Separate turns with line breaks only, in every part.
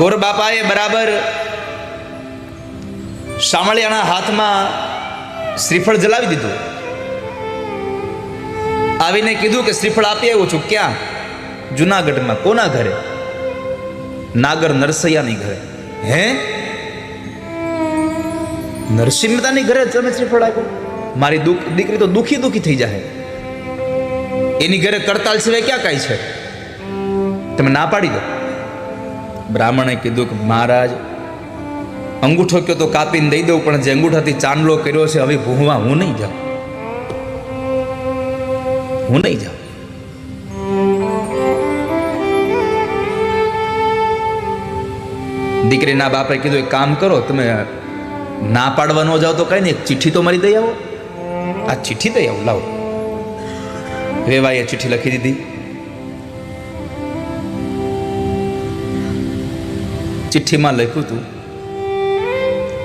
ગોર બાપાએ બરાબર શામળિયાના હાથમાં શ્રીફળ જલાવી દીધું. આવીને કીધું કે શ્રીફળ આપી આવ્યો છું. ક્યાં? જુનાગઢમાં. કોના ઘરે? નાગર નરસૈયાની ઘરે. હે? નરસિંહ મહેતાની ઘરે તમે શ્રીફળ આપ્યું? મારી દીકરી તો દુખી દુખી થઈ જાય. એની ઘરે કરતાલ સિવાય ક્યાં કાંઈ છે? તમે ના પાડી દો. બ્રાહ્મણે કીધું કે મહારાજ, અંગૂઠો કયો તો કાપીને દઈ દઉં, પણ જે અંગૂઠાથી ચાંદલો કર્યો છે હવે ભૂવા હું નહીં જાઉં. હું નહીં જાઉં. દીકરીના બાપે કીધું એક કામ કરો, તમે ના પાડવા ન જાઓ તો કઈ નહીં, એક ચિઠ્ઠી તો મારી દઈ આવો. આ ચિઠ્ઠી દઈ આવો, લાવો. વેવાઈએ ચિઠ્ઠી લખી દીધી. ચિઠ્ઠીમાં લખ્યું હતું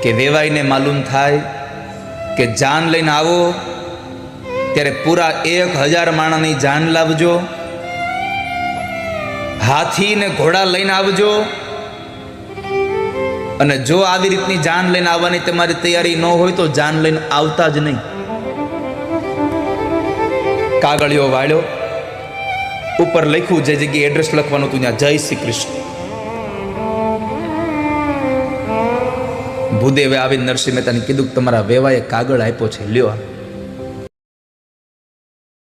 કે વેવાઈને માલુમ થાય કે જાન લઈને આવો ત્યારે પૂરા 1000 માણાની જાન લાવજો, હાથી ને ઘોડા લઈને આવજો, અને જો આવી રીતની જાન લઈને આવવાની તમારી તૈયારી ન હોય તો જાન લઈને આવતા જ નહીં. કાગળિયો વાળ્યો, ઉપર લખ્યું જે જગ્યાએ એડ્રેસ લખવાનું હતું ત્યાં જય શ્રી કૃષ્ણ. ભૂદેવે આવીને નરસિંહ મહેતાને કીધું કે તમારા વેવાએ કાગળ આપ્યો છે, લ્યો.